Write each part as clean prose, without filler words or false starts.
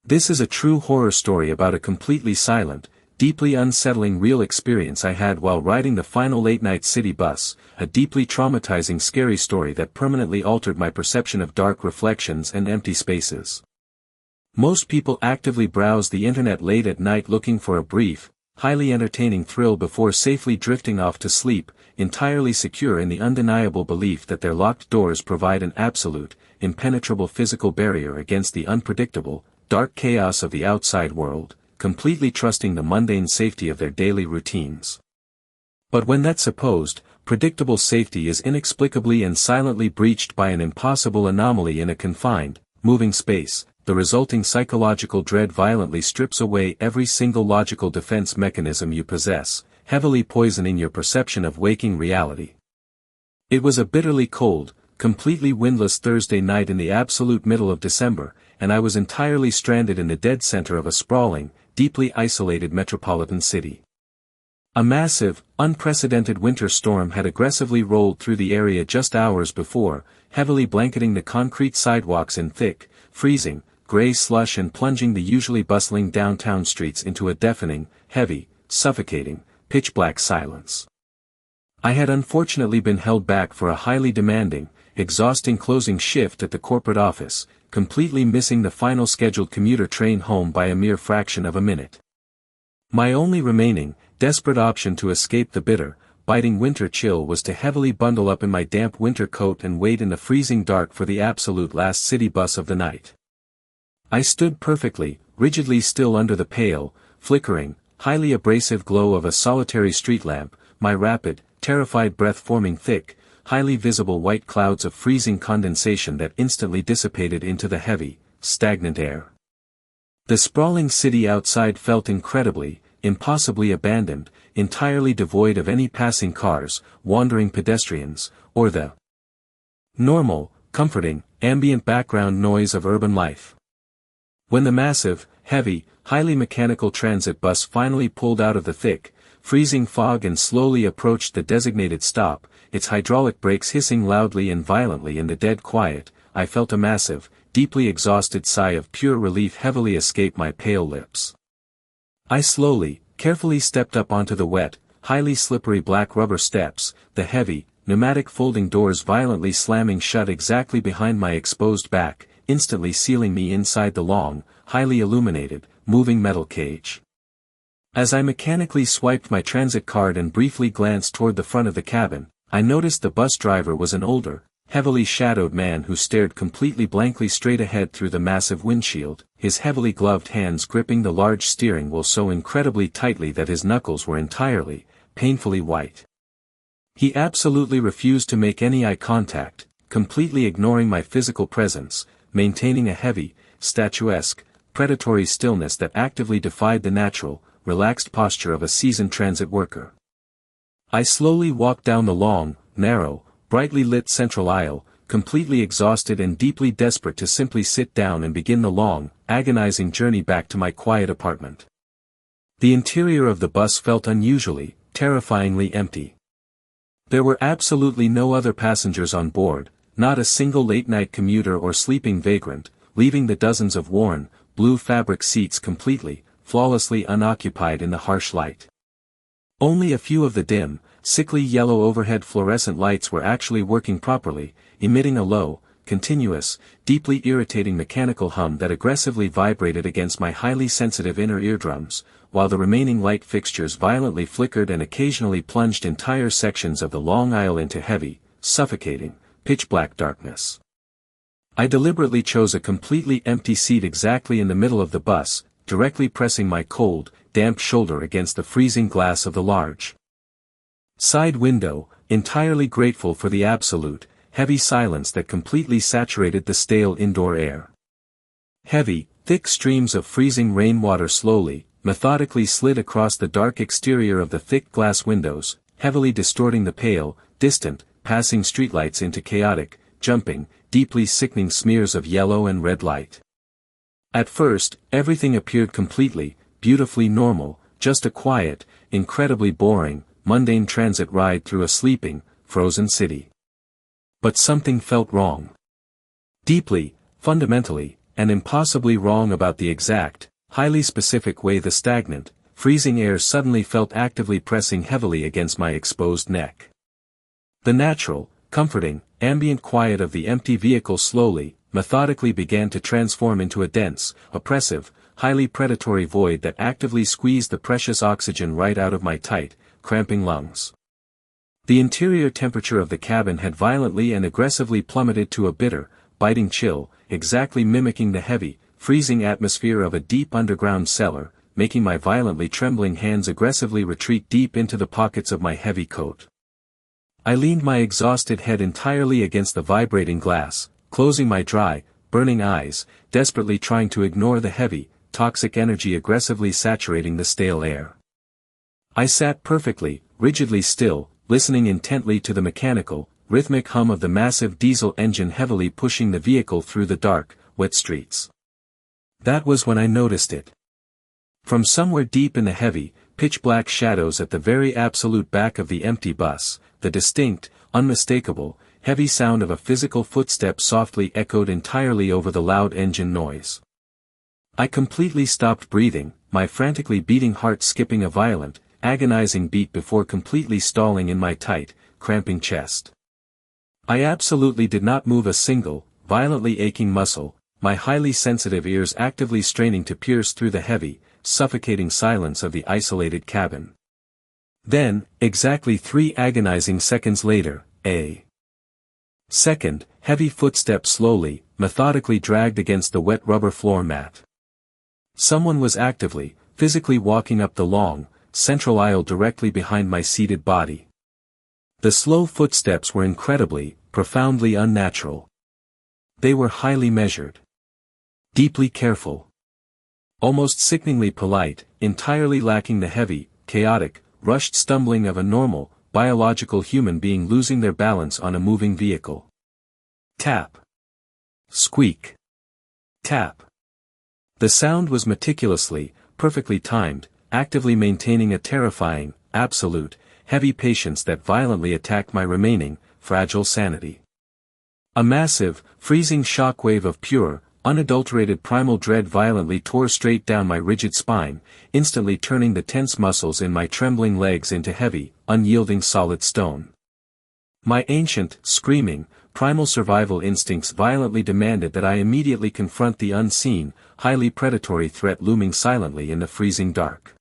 This is a true horror story about a completely silent, deeply unsettling real experience I had while riding the final late-night city bus, a deeply traumatizing scary story that permanently altered my perception of dark reflections and empty spaces. Most people actively browse the internet late at night looking for a brief, highly entertaining thrill before safely drifting off to sleep, entirely secure in the undeniable belief that their locked doors provide an absolute, impenetrable physical barrier against the unpredictable, dark chaos of the outside world, completely trusting the mundane safety of their daily routines. But when that supposed, predictable safety is inexplicably and silently breached by an impossible anomaly in a confined, moving space, the resulting psychological dread violently strips away every single logical defense mechanism you possess, heavily poisoning your perception of waking reality. It was a bitterly cold, completely windless Thursday night in the absolute middle of December, and I was entirely stranded in the dead center of a sprawling, deeply isolated metropolitan city. A massive, unprecedented winter storm had aggressively rolled through the area just hours before, heavily blanketing the concrete sidewalks in thick, freezing, gray slush and plunging the usually bustling downtown streets into a deafening, heavy, suffocating, pitch-black silence. I had unfortunately been held back for a highly demanding, exhausting closing shift at the corporate office, completely missing the final scheduled commuter train home by a mere fraction of a minute. My only remaining, desperate option to escape the bitter, biting winter chill was to heavily bundle up in my damp winter coat and wait in the freezing dark for the absolute last city bus of the night. I stood perfectly, rigidly still under the pale, flickering, highly abrasive glow of a solitary street lamp, my rapid, terrified breath forming thick, highly visible white clouds of freezing condensation that instantly dissipated into the heavy, stagnant air. The sprawling city outside felt incredibly, impossibly abandoned, entirely devoid of any passing cars, wandering pedestrians, or the normal, comforting, ambient background noise of urban life. When the massive, heavy, highly mechanical transit bus finally pulled out of the thick, freezing fog and slowly approached the designated stop, its hydraulic brakes hissing loudly and violently in the dead quiet, I felt a massive, deeply exhausted sigh of pure relief heavily escape my pale lips. I slowly, carefully stepped up onto the wet, highly slippery black rubber steps, the heavy, pneumatic folding doors violently slamming shut exactly behind my exposed back, instantly sealing me inside the long, highly illuminated, moving metal cage. As I mechanically swiped my transit card and briefly glanced toward the front of the cabin, I noticed the bus driver was an older, heavily shadowed man who stared completely blankly straight ahead through the massive windshield, his heavily gloved hands gripping the large steering wheel so incredibly tightly that his knuckles were entirely, painfully white. He absolutely refused to make any eye contact, completely ignoring my physical presence, maintaining a heavy, statuesque, predatory stillness that actively defied the natural, relaxed posture of a seasoned transit worker. I slowly walked down the long, narrow, brightly lit central aisle, completely exhausted and deeply desperate to simply sit down and begin the long, agonizing journey back to my quiet apartment. The interior of the bus felt unusually, terrifyingly empty. There were absolutely no other passengers on board, not a single late-night commuter or sleeping vagrant, leaving the dozens of worn, blue fabric seats completely, flawlessly unoccupied in the harsh light. Only a few of the dim, sickly yellow overhead fluorescent lights were actually working properly, emitting a low, continuous, deeply irritating mechanical hum that aggressively vibrated against my highly sensitive inner eardrums, while the remaining light fixtures violently flickered and occasionally plunged entire sections of the long aisle into heavy, suffocating, pitch-black darkness. I deliberately chose a completely empty seat exactly in the middle of the bus, directly pressing my cold, damp shoulder against the freezing glass of the large side window, entirely grateful for the absolute, heavy silence that completely saturated the stale indoor air. Heavy, thick streams of freezing rainwater slowly, methodically slid across the dark exterior of the thick glass windows, heavily distorting the pale, distant, passing streetlights into chaotic, jumping, deeply sickening smears of yellow and red light. At first, everything appeared completely, beautifully normal, just a quiet, incredibly boring, mundane transit ride through a sleeping, frozen city. But something felt wrong. Deeply, fundamentally, and impossibly wrong about the exact, highly specific way the stagnant, freezing air suddenly felt actively pressing heavily against my exposed neck. The natural, comforting, ambient quiet of the empty vehicle slowly, methodically began to transform into a dense, oppressive, highly predatory void that actively squeezed the precious oxygen right out of my tight, cramping lungs. The interior temperature of the cabin had violently and aggressively plummeted to a bitter, biting chill, exactly mimicking the heavy, freezing atmosphere of a deep underground cellar, making my violently trembling hands aggressively retreat deep into the pockets of my heavy coat. I leaned my exhausted head entirely against the vibrating glass, closing my dry, burning eyes, desperately trying to ignore the heavy, toxic energy aggressively saturating the stale air. I sat perfectly, rigidly still, listening intently to the mechanical, rhythmic hum of the massive diesel engine heavily pushing the vehicle through the dark, wet streets. That was when I noticed it. From somewhere deep in the heavy, pitch-black shadows at the very absolute back of the empty bus, the distinct, unmistakable, heavy sound of a physical footstep softly echoed entirely over the loud engine noise. I completely stopped breathing, my frantically beating heart skipping a violent, agonizing beat before completely stalling in my tight, cramping chest. I absolutely did not move a single, violently aching muscle, my highly sensitive ears actively straining to pierce through the heavy, suffocating silence of the isolated cabin. Then, exactly 3 agonizing seconds later, a second, heavy footstep slowly, methodically dragged against the wet rubber floor mat. Someone was actively, physically walking up the long, central aisle directly behind my seated body. The slow footsteps were incredibly, profoundly unnatural. They were highly measured. Deeply careful. Almost sickeningly polite, entirely lacking the heavy, chaotic, rushed stumbling of a normal, biological human being losing their balance on a moving vehicle. Tap. Squeak. Tap. The sound was meticulously, perfectly timed, actively maintaining a terrifying, absolute, heavy patience that violently attacked my remaining, fragile sanity. A massive, freezing shockwave of pure, unadulterated primal dread violently tore straight down my rigid spine, instantly turning the tense muscles in my trembling legs into heavy, unyielding solid stone. My ancient, screaming, primal survival instincts violently demanded that I immediately confront the unseen, highly predatory threat looming silently in the freezing dark.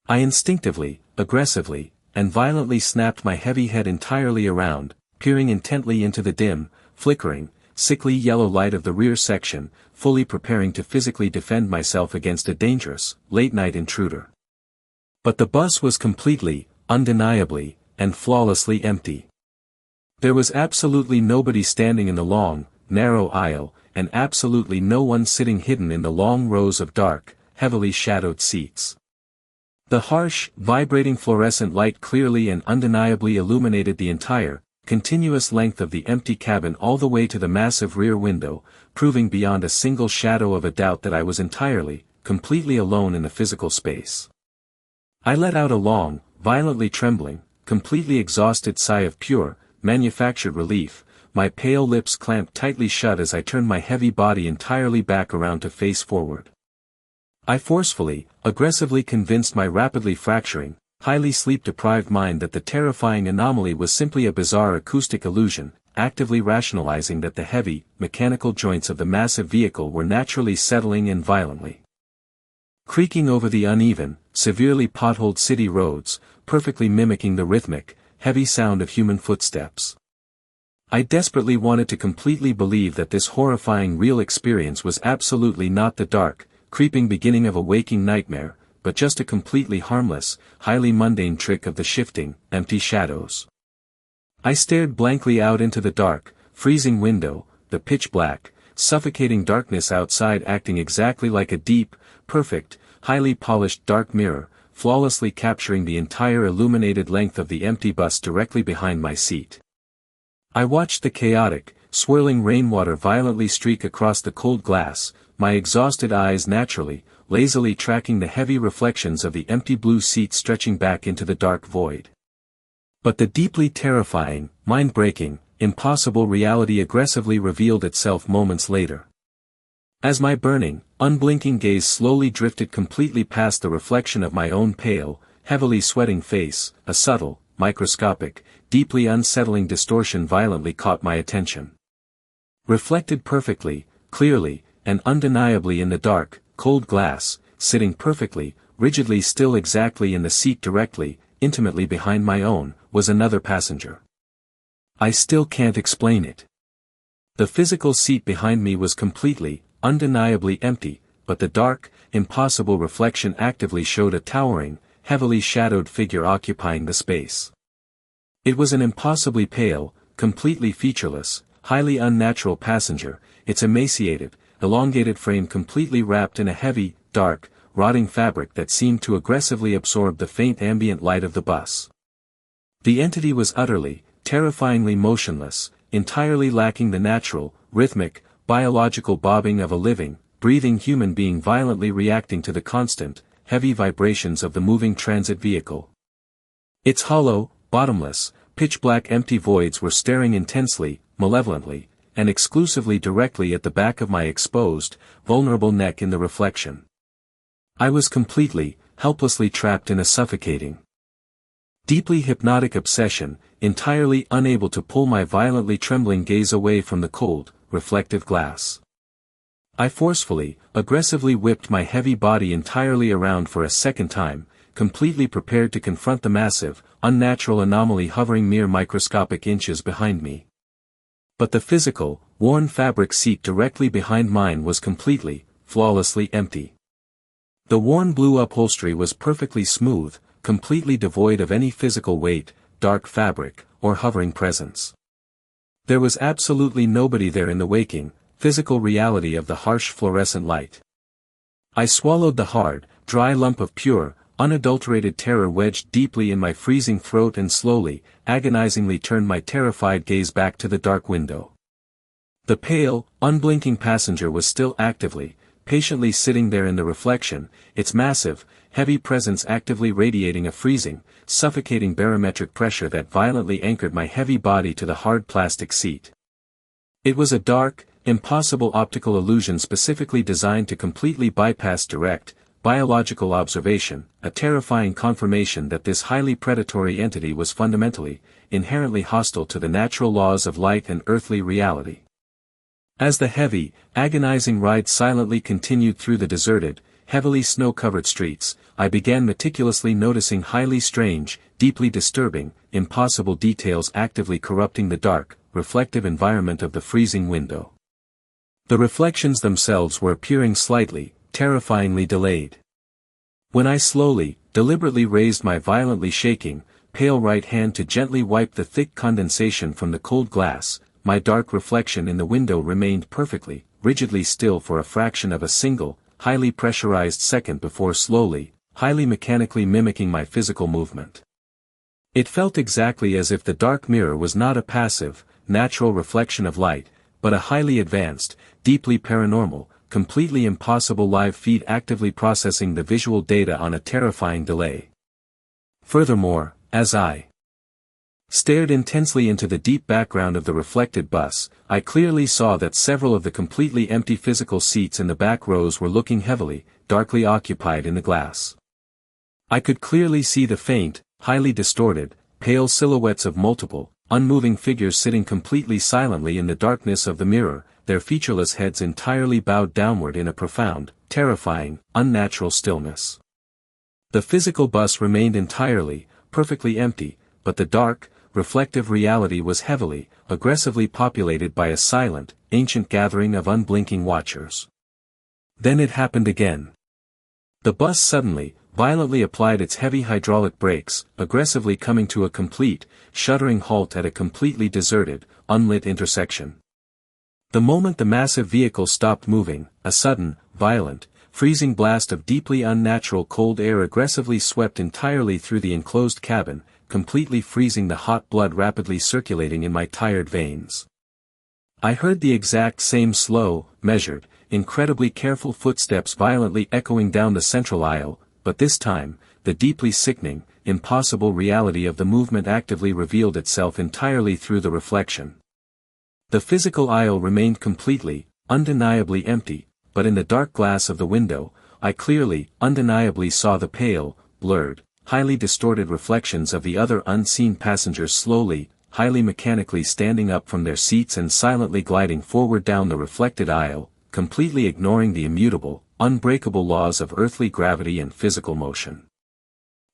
I instinctively, aggressively, and violently snapped my heavy head entirely around, peering intently into the dim, flickering, sickly yellow light of the rear section, fully preparing to physically defend myself against a dangerous, late-night intruder. But the bus was completely, undeniably, and flawlessly empty. There was absolutely nobody standing in the long, narrow aisle, and absolutely no one sitting hidden in the long rows of dark, heavily shadowed seats. The harsh, vibrating fluorescent light clearly and undeniably illuminated the entire, continuous length of the empty cabin all the way to the massive rear window, proving beyond a single shadow of a doubt that I was entirely, completely alone in the physical space. I let out a long, violently trembling, completely exhausted sigh of pure, manufactured relief, my pale lips clamped tightly shut as I turned my heavy body entirely back around to face forward. I forcefully, aggressively convinced my rapidly fracturing, highly sleep-deprived mind that the terrifying anomaly was simply a bizarre acoustic illusion, actively rationalizing that the heavy, mechanical joints of the massive vehicle were naturally settling in violently, creaking over the uneven, severely potholed city roads, perfectly mimicking the rhythmic, heavy sound of human footsteps. I desperately wanted to completely believe that this horrifying real experience was absolutely not the dark, creeping beginning of a waking nightmare, but just a completely harmless, highly mundane trick of the shifting, empty shadows. I stared blankly out into the dark, freezing window, the pitch-black, suffocating darkness outside acting exactly like a deep, perfect, highly polished dark mirror, flawlessly capturing the entire illuminated length of the empty bus directly behind my seat. I watched the chaotic, swirling rainwater violently streak across the cold glass, my exhausted eyes naturally, lazily tracking the heavy reflections of the empty blue seat stretching back into the dark void. But the deeply terrifying, mind-breaking, impossible reality aggressively revealed itself moments later. As my burning, unblinking gaze slowly drifted completely past the reflection of my own pale, heavily sweating face, a subtle, microscopic, deeply unsettling distortion violently caught my attention. Reflected perfectly, clearly, and undeniably in the dark, cold glass, sitting perfectly, rigidly still exactly in the seat directly, intimately behind my own, was another passenger. I still can't explain it. The physical seat behind me was completely, undeniably empty, but the dark, impossible reflection actively showed a towering, heavily shadowed figure occupying the space. It was an impossibly pale, completely featureless, highly unnatural passenger, its emaciated, elongated frame completely wrapped in a heavy, dark, rotting fabric that seemed to aggressively absorb the faint ambient light of the bus. The entity was utterly, terrifyingly motionless, entirely lacking the natural, rhythmic, biological bobbing of a living, breathing human being violently reacting to the constant, heavy vibrations of the moving transit vehicle. Its hollow, bottomless, pitch-black empty voids were staring intensely, malevolently, and exclusively directly at the back of my exposed, vulnerable neck in the reflection. I was completely, helplessly trapped in a suffocating, deeply hypnotic obsession, entirely unable to pull my violently trembling gaze away from the cold, reflective glass. I forcefully, aggressively whipped my heavy body entirely around for a second time, completely prepared to confront the massive, unnatural anomaly hovering mere microscopic inches behind me. But the physical, worn fabric seat directly behind mine was completely, flawlessly empty. The worn blue upholstery was perfectly smooth, completely devoid of any physical weight, dark fabric, or hovering presence. There was absolutely nobody there in the waking, physical reality of the harsh fluorescent light. I swallowed the hard, dry lump of pure, unadulterated terror wedged deeply in my freezing throat and slowly, agonizingly turned my terrified gaze back to the dark window. The pale, unblinking passenger was still actively, patiently sitting there in the reflection, its massive, heavy presence actively radiating a freezing, suffocating barometric pressure that violently anchored my heavy body to the hard plastic seat. It was a dark, impossible optical illusion specifically designed to completely bypass direct, biological observation, a terrifying confirmation that this highly predatory entity was fundamentally, inherently hostile to the natural laws of light and earthly reality. As the heavy, agonizing ride silently continued through the deserted, heavily snow-covered streets, I began meticulously noticing highly strange, deeply disturbing, impossible details actively corrupting the dark, reflective environment of the freezing window. The reflections themselves were appearing slightly, terrifyingly delayed. When I slowly, deliberately raised my violently shaking, pale right hand to gently wipe the thick condensation from the cold glass, my dark reflection in the window remained perfectly, rigidly still for a fraction of a single, highly pressurized second before slowly, highly mechanically mimicking my physical movement. It felt exactly as if the dark mirror was not a passive, natural reflection of light, but a highly advanced, deeply paranormal, completely impossible live feed actively processing the visual data on a terrifying delay. Furthermore, as I stared intensely into the deep background of the reflected bus, I clearly saw that several of the completely empty physical seats in the back rows were looking heavily, darkly occupied in the glass. I could clearly see the faint, highly distorted, pale silhouettes of multiple, unmoving figures sitting completely silently in the darkness of the mirror, their featureless heads entirely bowed downward in a profound, terrifying, unnatural stillness. The physical bus remained entirely, perfectly empty, but the dark, reflective reality was heavily, aggressively populated by a silent, ancient gathering of unblinking watchers. Then it happened again. The bus suddenly, violently applied its heavy hydraulic brakes, aggressively coming to a complete, shuddering halt at a completely deserted, unlit intersection. The moment the massive vehicle stopped moving, a sudden, violent, freezing blast of deeply unnatural cold air aggressively swept entirely through the enclosed cabin, completely freezing the hot blood rapidly circulating in my tired veins. I heard the exact same slow, measured, incredibly careful footsteps violently echoing down the central aisle, but this time, the deeply sickening, impossible reality of the movement actively revealed itself entirely through the reflection. The physical aisle remained completely, undeniably empty, but in the dark glass of the window, I clearly, undeniably saw the pale, blurred, highly distorted reflections of the other unseen passengers slowly, highly mechanically standing up from their seats and silently gliding forward down the reflected aisle, completely ignoring the immutable, unbreakable laws of earthly gravity and physical motion.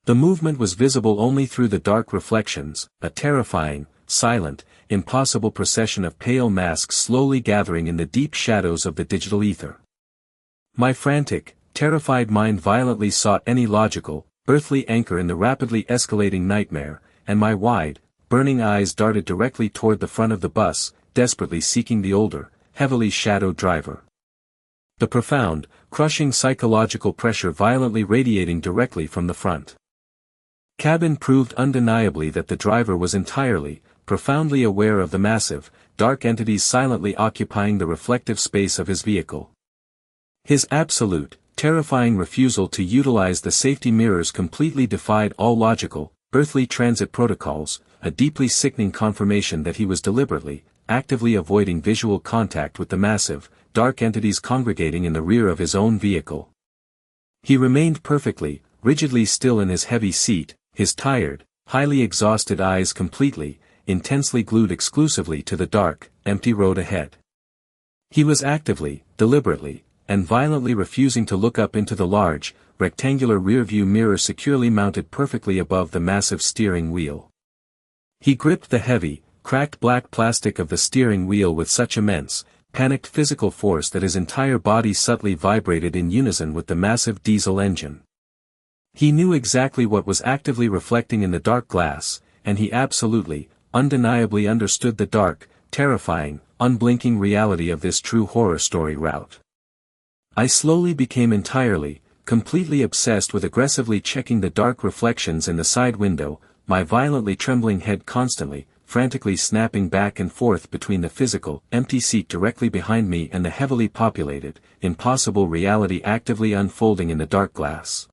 The movement was visible only through the dark reflections, a terrifying, silent, impossible procession of pale masks slowly gathering in the deep shadows of the digital ether. My frantic, terrified mind violently sought any logical, earthly anchor in the rapidly escalating nightmare, and my wide, burning eyes darted directly toward the front of the bus, desperately seeking the older, heavily shadowed driver. The profound, crushing psychological pressure violently radiating directly from the front cabin proved undeniably that the driver was entirely, profoundly aware of the massive, dark entities silently occupying the reflective space of his vehicle. His absolute, terrifying refusal to utilize the safety mirrors completely defied all logical, earthly transit protocols, a deeply sickening confirmation that he was deliberately, actively avoiding visual contact with the massive, dark entities congregating in the rear of his own vehicle. He remained perfectly, rigidly still in his heavy seat, his tired, highly exhausted eyes completely, intensely glued exclusively to the dark, empty road ahead. He was actively, deliberately, and violently refusing to look up into the large, rectangular rearview mirror securely mounted perfectly above the massive steering wheel. He gripped the heavy, cracked black plastic of the steering wheel with such immense, panicked physical force that his entire body subtly vibrated in unison with the massive diesel engine. He knew exactly what was actively reflecting in the dark glass, and he absolutely, undeniably understood the dark, terrifying, unblinking reality of this true horror story route. I slowly became entirely, completely obsessed with aggressively checking the dark reflections in the side window, my violently trembling head constantly, frantically snapping back and forth between the physical, empty seat directly behind me and the heavily populated, impossible reality actively unfolding in the dark glass.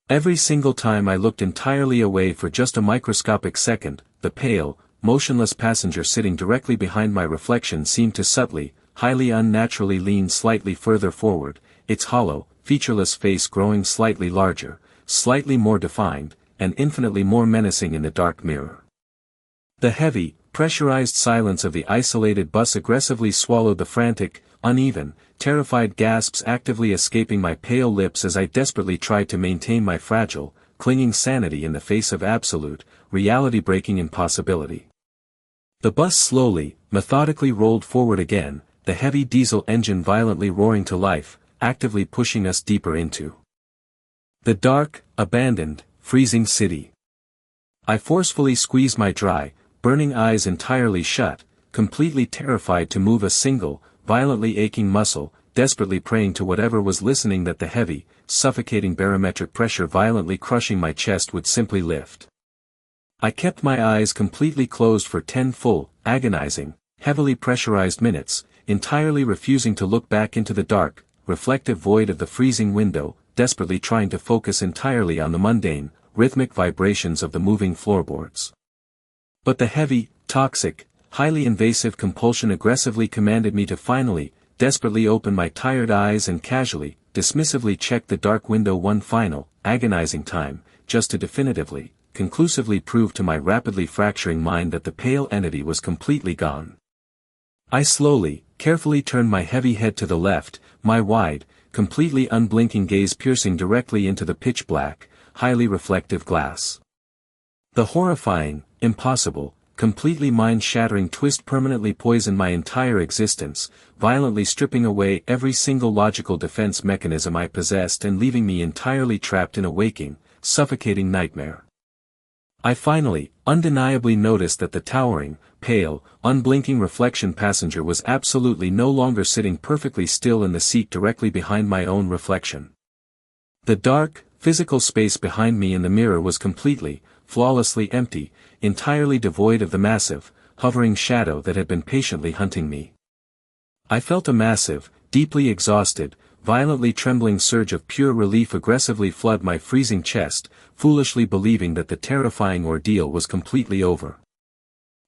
Every single time I looked entirely away for just a microscopic second, the pale, motionless passenger sitting directly behind my reflection seemed to subtly, highly unnaturally lean slightly further forward, its hollow, featureless face growing slightly larger, slightly more defined, and infinitely more menacing in the dark mirror. The heavy, pressurized silence of the isolated bus aggressively swallowed the frantic, uneven, terrified gasps actively escaping my pale lips as I desperately tried to maintain my fragile, clinging sanity in the face of absolute, reality-breaking impossibility. The bus slowly, methodically rolled forward again, the heavy diesel engine violently roaring to life, actively pushing us deeper into the dark, abandoned, freezing city. I forcefully squeezed my dry, burning eyes entirely shut, completely terrified to move a single, violently aching muscle, desperately praying to whatever was listening that the heavy, suffocating barometric pressure violently crushing my chest would simply lift. I kept my eyes completely closed for 10 full, agonizing, heavily pressurized minutes, entirely refusing to look back into the dark, reflective void of the freezing window, desperately trying to focus entirely on the mundane, rhythmic vibrations of the moving floorboards. But the heavy, toxic, highly invasive compulsion aggressively commanded me to finally, desperately open my tired eyes and casually, dismissively check the dark window one final, agonizing time, just to definitively, conclusively prove to my rapidly fracturing mind that the pale entity was completely gone. I slowly, carefully turned my heavy head to the left, my wide, completely unblinking gaze piercing directly into the pitch-black, highly reflective glass. The horrifying, impossible, completely mind-shattering twist permanently poisoned my entire existence, violently stripping away every single logical defense mechanism I possessed and leaving me entirely trapped in a waking, suffocating nightmare. I finally, undeniably noticed that the towering, pale, unblinking reflection passenger was absolutely no longer sitting perfectly still in the seat directly behind my own reflection. The dark, physical space behind me in the mirror was completely, flawlessly empty, entirely devoid of the massive, hovering shadow that had been patiently hunting me. I felt a massive, deeply exhausted, violently trembling surge of pure relief aggressively flood my freezing chest, foolishly believing that the terrifying ordeal was completely over.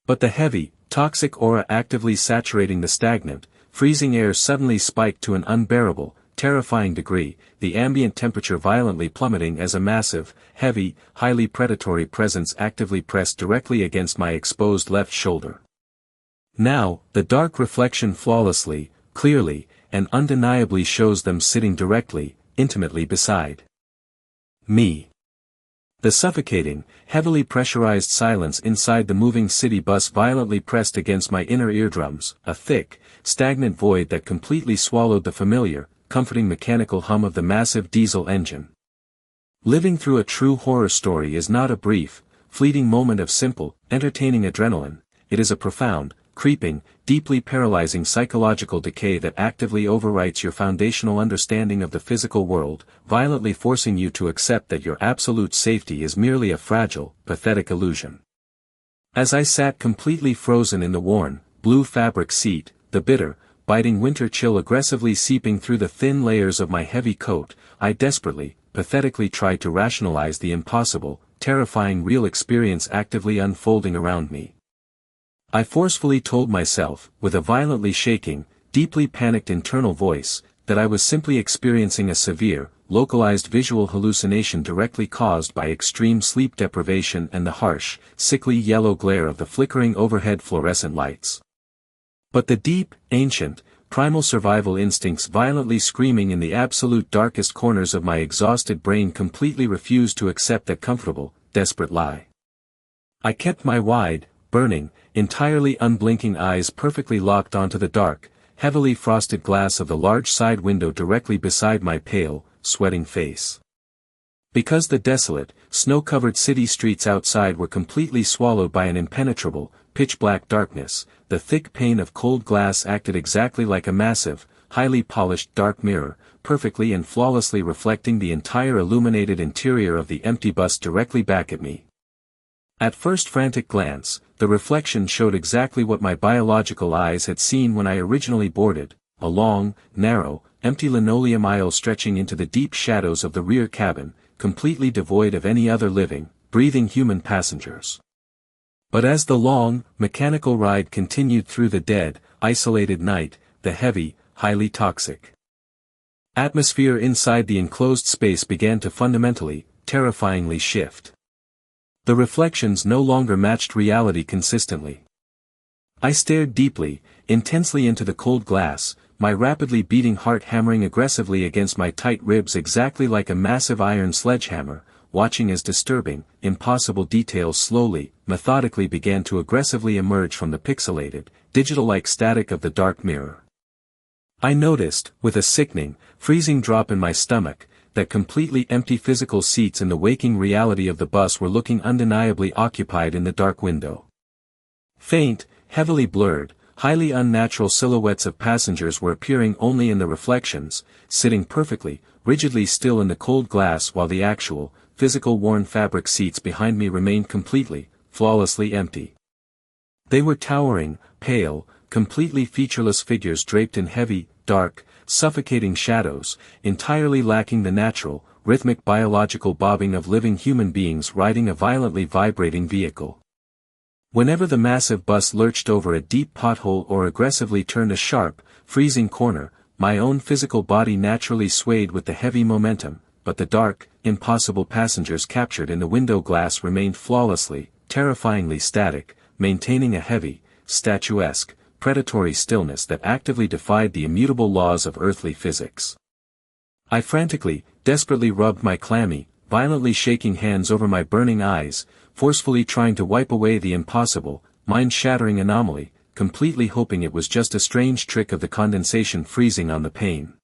But the heavy, toxic aura actively saturating the stagnant, freezing air suddenly spiked to an unbearable, terrifying degree, the ambient temperature violently plummeting as a massive, heavy, highly predatory presence actively pressed directly against my exposed left shoulder. Now, the dark reflection flawlessly, clearly, and undeniably shows them sitting directly, intimately beside me. The suffocating, heavily pressurized silence inside the moving city bus violently pressed against my inner eardrums, a thick, stagnant void that completely swallowed the familiar, comforting mechanical hum of the massive diesel engine. Living through a true horror story is not a brief, fleeting moment of simple, entertaining adrenaline, it is a profound, creeping, deeply paralyzing psychological decay that actively overwrites your foundational understanding of the physical world, violently forcing you to accept that your absolute safety is merely a fragile, pathetic illusion. As I sat completely frozen in the worn, blue fabric seat, the bitter, biting winter chill aggressively seeping through the thin layers of my heavy coat, I desperately, pathetically tried to rationalize the impossible, terrifying real experience actively unfolding around me. I forcefully told myself, with a violently shaking, deeply panicked internal voice, that I was simply experiencing a severe, localized visual hallucination directly caused by extreme sleep deprivation and the harsh, sickly yellow glare of the flickering overhead fluorescent lights. But the deep, ancient, primal survival instincts violently screaming in the absolute darkest corners of my exhausted brain completely refused to accept that comfortable, desperate lie. I kept my wide, burning, entirely unblinking eyes perfectly locked onto the dark, heavily frosted glass of the large side window directly beside my pale, sweating face. Because the desolate, snow-covered city streets outside were completely swallowed by an impenetrable, pitch-black darkness, the thick pane of cold glass acted exactly like a massive, highly polished dark mirror, perfectly and flawlessly reflecting the entire illuminated interior of the empty bus directly back at me. At first frantic glance, the reflection showed exactly what my biological eyes had seen when I originally boarded, a long, narrow, empty linoleum aisle stretching into the deep shadows of the rear cabin, completely devoid of any other living, breathing human passengers. But as the long, mechanical ride continued through the dead, isolated night, the heavy, highly toxic atmosphere inside the enclosed space began to fundamentally, terrifyingly shift. The reflections no longer matched reality consistently. I stared deeply, intensely into the cold glass, my rapidly beating heart hammering aggressively against my tight ribs exactly like a massive iron sledgehammer, watching as disturbing, impossible details slowly, methodically began to aggressively emerge from the pixelated, digital-like static of the dark mirror. I noticed, with a sickening, freezing drop in my stomach, that completely empty physical seats in the waking reality of the bus were looking undeniably occupied in the dark window. Faint, heavily blurred, highly unnatural silhouettes of passengers were appearing only in the reflections, sitting perfectly, rigidly still in the cold glass while the actual, physical worn fabric seats behind me remained completely, flawlessly empty. They were towering, pale, completely featureless figures draped in heavy, dark, suffocating shadows, entirely lacking the natural, rhythmic biological bobbing of living human beings riding a violently vibrating vehicle. Whenever the massive bus lurched over a deep pothole or aggressively turned a sharp, freezing corner, my own physical body naturally swayed with the heavy momentum, but the dark, impossible passengers captured in the window glass remained flawlessly, terrifyingly static, maintaining a heavy, statuesque, predatory stillness that actively defied the immutable laws of earthly physics. I frantically, desperately rubbed my clammy, violently shaking hands over my burning eyes, forcefully trying to wipe away the impossible, mind-shattering anomaly, completely hoping it was just a strange trick of the condensation freezing on the pane.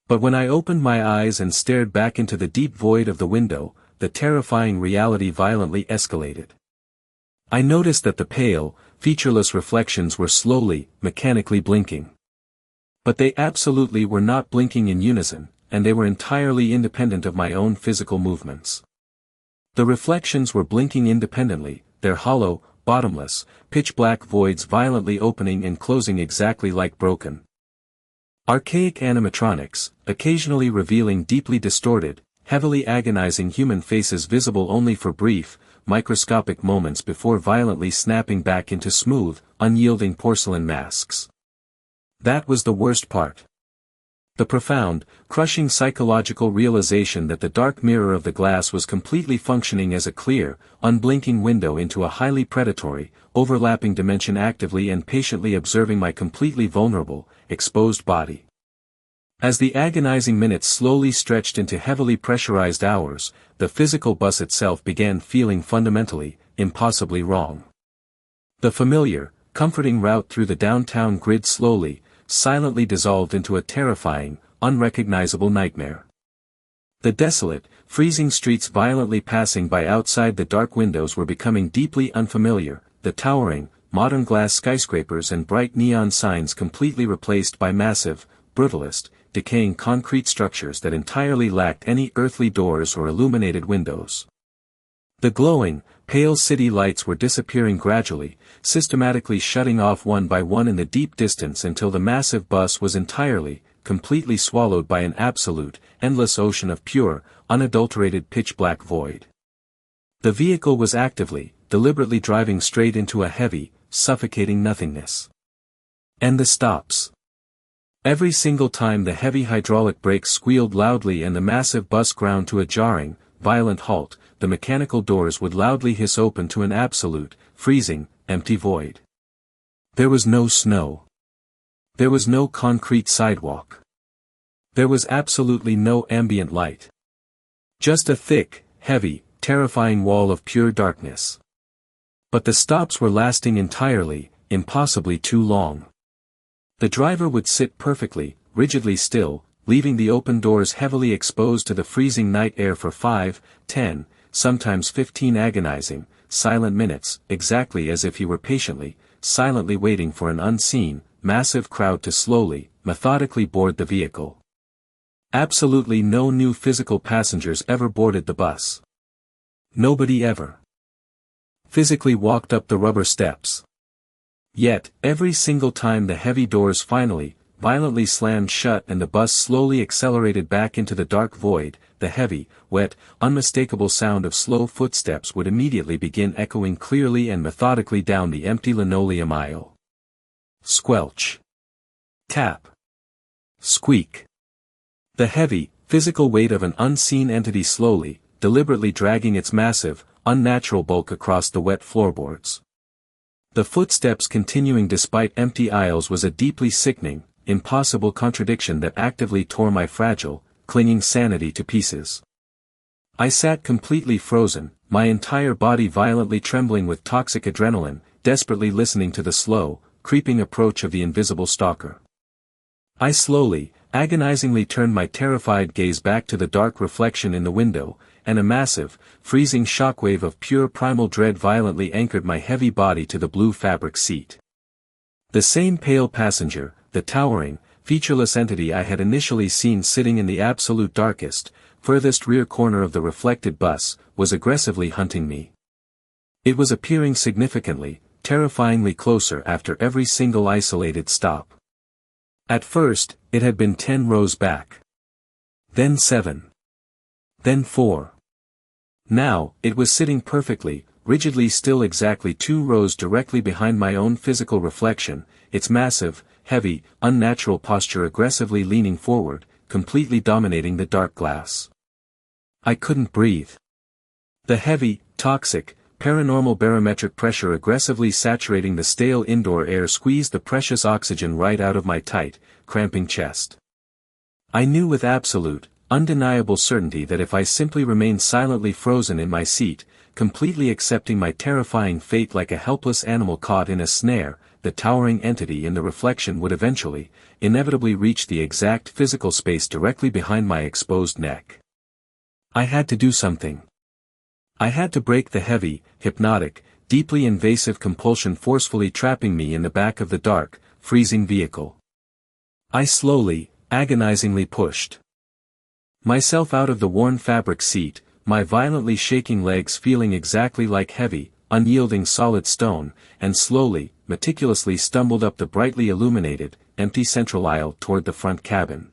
But when I opened my eyes and stared back into the deep void of the window, the terrifying reality violently escalated. I noticed that the pale, featureless reflections were slowly, mechanically blinking. But they absolutely were not blinking in unison, and they were entirely independent of my own physical movements. The reflections were blinking independently, their hollow, bottomless, pitch-black voids violently opening and closing exactly like broken archaic animatronics, occasionally revealing deeply distorted, heavily agonizing human faces visible only for brief, microscopic moments before violently snapping back into smooth, unyielding porcelain masks. That was the worst part. The profound, crushing psychological realization that the dark mirror of the glass was completely functioning as a clear, unblinking window into a highly predatory, overlapping dimension, actively and patiently observing my completely vulnerable, exposed body. As the agonizing minutes slowly stretched into heavily pressurized hours, the physical bus itself began feeling fundamentally, impossibly wrong. The familiar, comforting route through the downtown grid slowly, silently dissolved into a terrifying, unrecognizable nightmare. The desolate, freezing streets violently passing by outside the dark windows were becoming deeply unfamiliar, the towering, modern glass skyscrapers and bright neon signs completely replaced by massive, brutalist, decaying concrete structures that entirely lacked any earthly doors or illuminated windows. The glowing, pale city lights were disappearing gradually, systematically shutting off one by one in the deep distance until the massive bus was entirely, completely swallowed by an absolute, endless ocean of pure, unadulterated pitch-black void. The vehicle was actively, deliberately driving straight into a heavy, suffocating nothingness. And the stops. Every single time the heavy hydraulic brakes squealed loudly and the massive bus ground to a jarring, violent halt, the mechanical doors would loudly hiss open to an absolute, freezing, empty void. There was no snow. There was no concrete sidewalk. There was absolutely no ambient light. Just a thick, heavy, terrifying wall of pure darkness. But the stops were lasting entirely, impossibly too long. The driver would sit perfectly, rigidly still, leaving the open doors heavily exposed to the freezing night air for 5, 10, sometimes 15 agonizing, silent minutes, exactly as if he were patiently, silently waiting for an unseen, massive crowd to slowly, methodically board the vehicle. Absolutely no new physical passengers ever boarded the bus. Nobody ever physically walked up the rubber steps. Yet, every single time the heavy doors finally, violently slammed shut and the bus slowly accelerated back into the dark void, the heavy, wet, unmistakable sound of slow footsteps would immediately begin echoing clearly and methodically down the empty linoleum aisle. Squelch. Tap. Squeak. The heavy, physical weight of an unseen entity slowly, deliberately dragging its massive, unnatural bulk across the wet floorboards. The footsteps continuing despite empty aisles was a deeply sickening, impossible contradiction that actively tore my fragile, clinging sanity to pieces. I sat completely frozen, my entire body violently trembling with toxic adrenaline, desperately listening to the slow, creeping approach of the invisible stalker. I slowly, agonizingly turned my terrified gaze back to the dark reflection in the window, and a massive, freezing shockwave of pure primal dread violently anchored my heavy body to the blue fabric seat. The same pale passenger, the towering, featureless entity I had initially seen sitting in the absolute darkest, furthest rear corner of the reflected bus, was aggressively hunting me. It was appearing significantly, terrifyingly closer after every single isolated stop. At first, it had been 10 rows back. Then 7. Then 4. Now, it was sitting perfectly, rigidly still exactly 2 rows directly behind my own physical reflection, its massive, heavy, unnatural posture aggressively leaning forward, completely dominating the dark glass. I couldn't breathe. The heavy, toxic, paranormal barometric pressure aggressively saturating the stale indoor air squeezed the precious oxygen right out of my tight, cramping chest. I knew with absolute, undeniable certainty that if I simply remained silently frozen in my seat, completely accepting my terrifying fate like a helpless animal caught in a snare, the towering entity in the reflection would eventually, inevitably reach the exact physical space directly behind my exposed neck. I had to do something. I had to break the heavy, hypnotic, deeply invasive compulsion forcefully trapping me in the back of the dark, freezing vehicle. I slowly, agonizingly pushed myself out of the worn fabric seat, my violently shaking legs feeling exactly like heavy, unyielding solid stone, and slowly, meticulously stumbled up the brightly illuminated, empty central aisle toward the front cabin.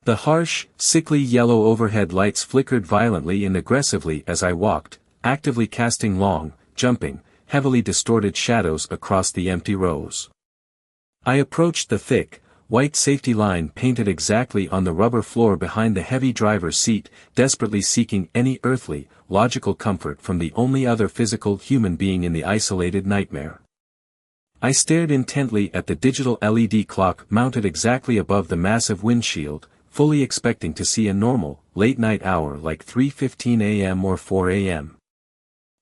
The harsh, sickly yellow overhead lights flickered violently and aggressively as I walked, actively casting long, jumping, heavily distorted shadows across the empty rows. I approached the thick, white safety line painted exactly on the rubber floor behind the heavy driver's seat, desperately seeking any earthly, logical comfort from the only other physical human being in the isolated nightmare. I stared intently at the digital LED clock mounted exactly above the massive windshield, fully expecting to see a normal, late-night hour like 3:15 a.m. or 4 a.m.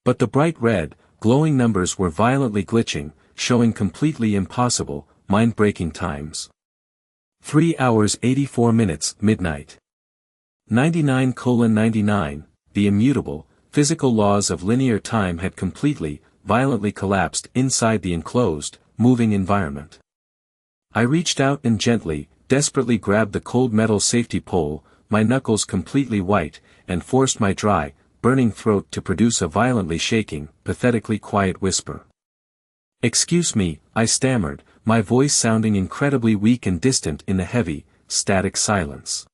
But the bright red, glowing numbers were violently glitching, showing completely impossible, mind-breaking times. 3 hours 84 minutes, midnight. 99:99, the immutable, physical laws of linear time had completely, violently collapsed inside the enclosed, moving environment. I reached out and gently, desperately grabbed the cold metal safety pole, my knuckles completely white, and forced my dry, burning throat to produce a violently shaking, pathetically quiet whisper. "Excuse me," I stammered, my voice sounding incredibly weak and distant in the heavy, static silence.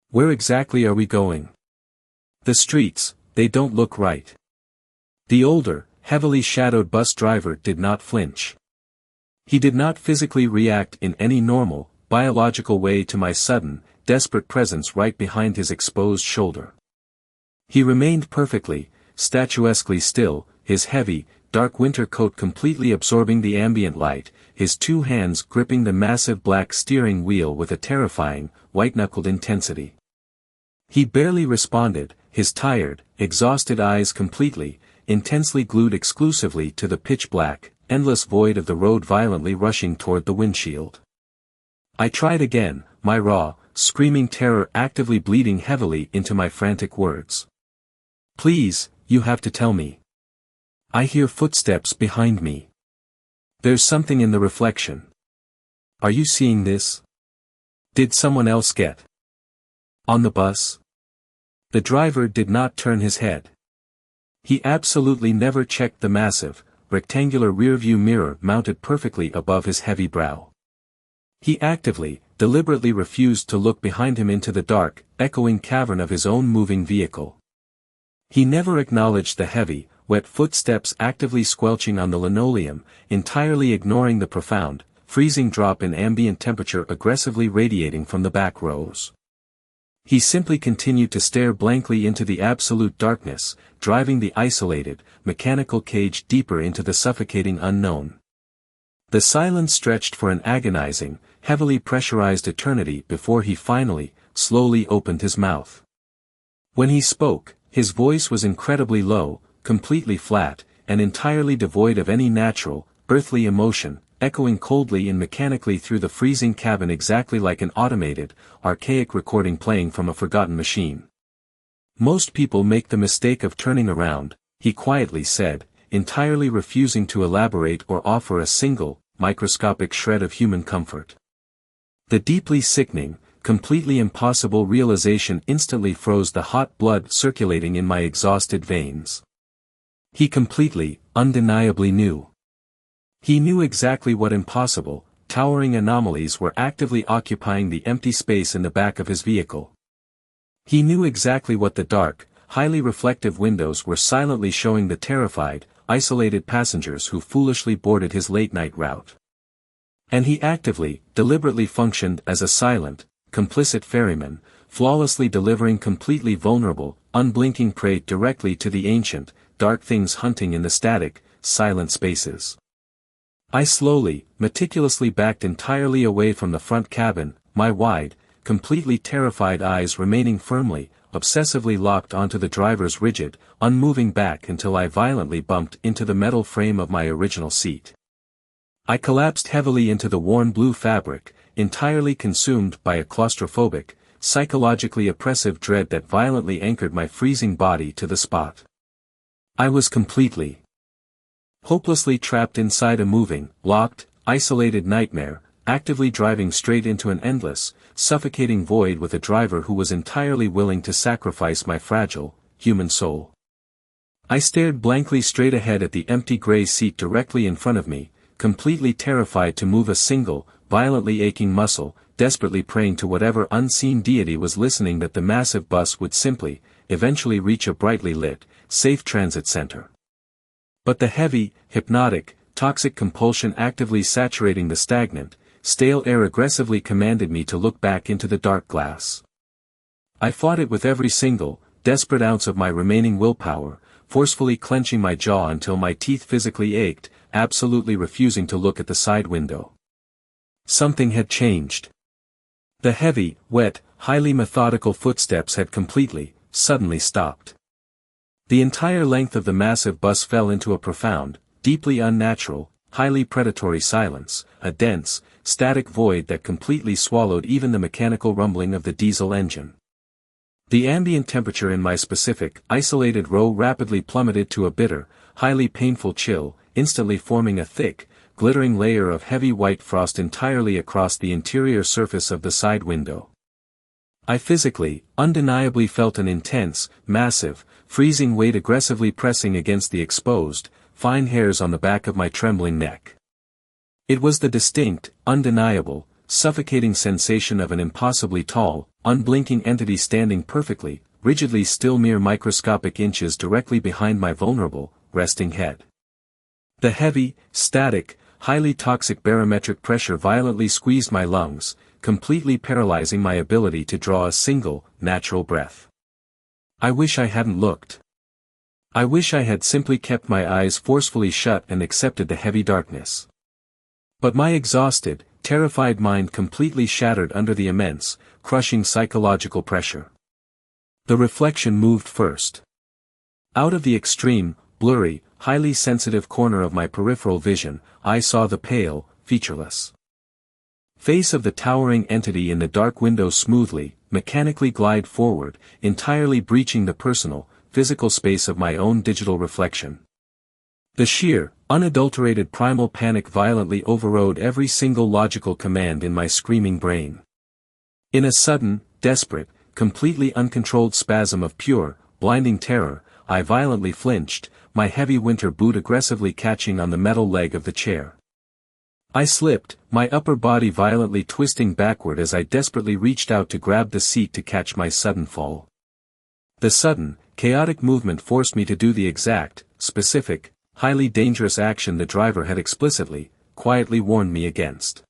"Where exactly are we going? The streets, they don't look right." The older, heavily shadowed bus driver did not flinch. He did not physically react in any normal, biological way to my sudden, desperate presence right behind his exposed shoulder. He remained perfectly, statuesquely still, his heavy, dark winter coat completely absorbing the ambient light, his two hands gripping the massive black steering wheel with a terrifying, white-knuckled intensity. He barely responded, his tired, exhausted eyes completely, intensely glued exclusively to the pitch-black, endless void of the road violently rushing toward the windshield. I tried again, my raw, screaming terror actively bleeding heavily into my frantic words. "Please, you have to tell me. I hear footsteps behind me. There's something in the reflection. Are you seeing this? Did someone else get on the bus?" The driver did not turn his head. He absolutely never checked the massive, rectangular rearview mirror mounted perfectly above his heavy brow. He actively, deliberately refused to look behind him into the dark, echoing cavern of his own moving vehicle. He never acknowledged the heavy, wet footsteps actively squelching on the linoleum, entirely ignoring the profound, freezing drop in ambient temperature aggressively radiating from the back rows. He simply continued to stare blankly into the absolute darkness, driving the isolated, mechanical cage deeper into the suffocating unknown. The silence stretched for an agonizing, heavily pressurized eternity before he finally, slowly opened his mouth. When he spoke, his voice was incredibly low, completely flat, and entirely devoid of any natural, earthly emotion, echoing coldly and mechanically through the freezing cabin exactly like an automated, archaic recording playing from a forgotten machine. "Most people make the mistake of turning around," he quietly said, entirely refusing to elaborate or offer a single, microscopic shred of human comfort. The deeply sickening, completely impossible realization instantly froze the hot blood circulating in my exhausted veins. He completely, undeniably knew. He knew exactly what impossible, towering anomalies were actively occupying the empty space in the back of his vehicle. He knew exactly what the dark, highly reflective windows were silently showing the terrified, isolated passengers who foolishly boarded his late-night route. And he actively, deliberately functioned as a silent, complicit ferryman, flawlessly delivering completely vulnerable, unblinking prey directly to the ancient, dark things hunting in the static, silent spaces. I slowly, meticulously backed entirely away from the front cabin, my wide, completely terrified eyes remaining firmly, obsessively locked onto the driver's rigid, unmoving back until I violently bumped into the metal frame of my original seat. I collapsed heavily into the worn blue fabric, entirely consumed by a claustrophobic, psychologically oppressive dread that violently anchored my freezing body to the spot. I was completely, hopelessly trapped inside a moving, locked, isolated nightmare, actively driving straight into an endless, suffocating void with a driver who was entirely willing to sacrifice my fragile, human soul. I stared blankly straight ahead at the empty gray seat directly in front of me, completely terrified to move a single, violently aching muscle, desperately praying to whatever unseen deity was listening that the massive bus would simply, eventually reach a brightly lit, safe transit center. But the heavy, hypnotic, toxic compulsion actively saturating the stagnant, stale air aggressively commanded me to look back into the dark glass. I fought it with every single, desperate ounce of my remaining willpower, forcefully clenching my jaw until my teeth physically ached, absolutely refusing to look at the side window. Something had changed. The heavy, wet, highly methodical footsteps had completely, suddenly stopped. The entire length of the massive bus fell into a profound, deeply unnatural, highly predatory silence, a dense, static void that completely swallowed even the mechanical rumbling of the diesel engine. The ambient temperature in my specific, isolated row rapidly plummeted to a bitter, highly painful chill, instantly forming a thick, glittering layer of heavy white frost entirely across the interior surface of the side window. I physically, undeniably felt an intense, massive, freezing weight aggressively pressing against the exposed, fine hairs on the back of my trembling neck. It was the distinct, undeniable, suffocating sensation of an impossibly tall, unblinking entity standing perfectly, rigidly still mere microscopic inches directly behind my vulnerable, resting head. The heavy, static, highly toxic barometric pressure violently squeezed my lungs, completely paralyzing my ability to draw a single, natural breath. I wish I hadn't looked. I wish I had simply kept my eyes forcefully shut and accepted the heavy darkness. But my exhausted, terrified mind completely shattered under the immense, crushing psychological pressure. The reflection moved first. Out of the extreme, blurry, highly sensitive corner of my peripheral vision, I saw the pale, featureless face of the towering entity in the dark window smoothly, mechanically glide forward, entirely breaching the personal, physical space of my own digital reflection. The sheer, unadulterated primal panic violently overrode every single logical command in my screaming brain. In a sudden, desperate, completely uncontrolled spasm of pure, blinding terror, I violently flinched, my heavy winter boot aggressively catching on the metal leg of the chair. I slipped, my upper body violently twisting backward as I desperately reached out to grab the seat to catch my sudden fall. The sudden, chaotic movement forced me to do the exact, specific, highly dangerous action the driver had explicitly, quietly warned me against.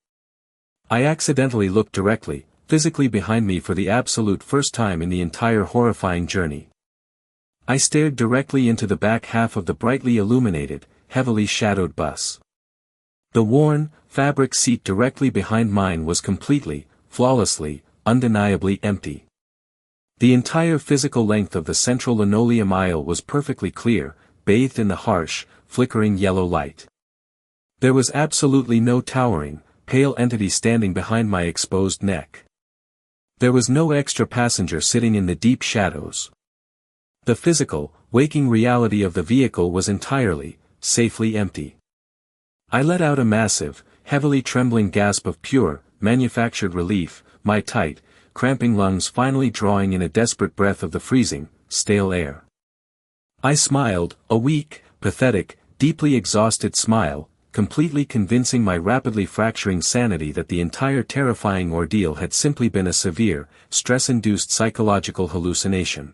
I accidentally looked directly, physically behind me for the absolute first time in the entire horrifying journey. I stared directly into the back half of the brightly illuminated, heavily shadowed bus. The worn, fabric seat directly behind mine was completely, flawlessly, undeniably empty. The entire physical length of the central linoleum aisle was perfectly clear, bathed in the harsh, flickering yellow light. There was absolutely no towering, pale entity standing behind my exposed neck. There was no extra passenger sitting in the deep shadows. The physical, waking reality of the vehicle was entirely, safely empty. I let out a massive, heavily trembling gasp of pure, manufactured relief, my tight, cramping lungs finally drawing in a desperate breath of the freezing, stale air. I smiled, a weak, pathetic, deeply exhausted smile, completely convincing my rapidly fracturing sanity that the entire terrifying ordeal had simply been a severe, stress-induced psychological hallucination.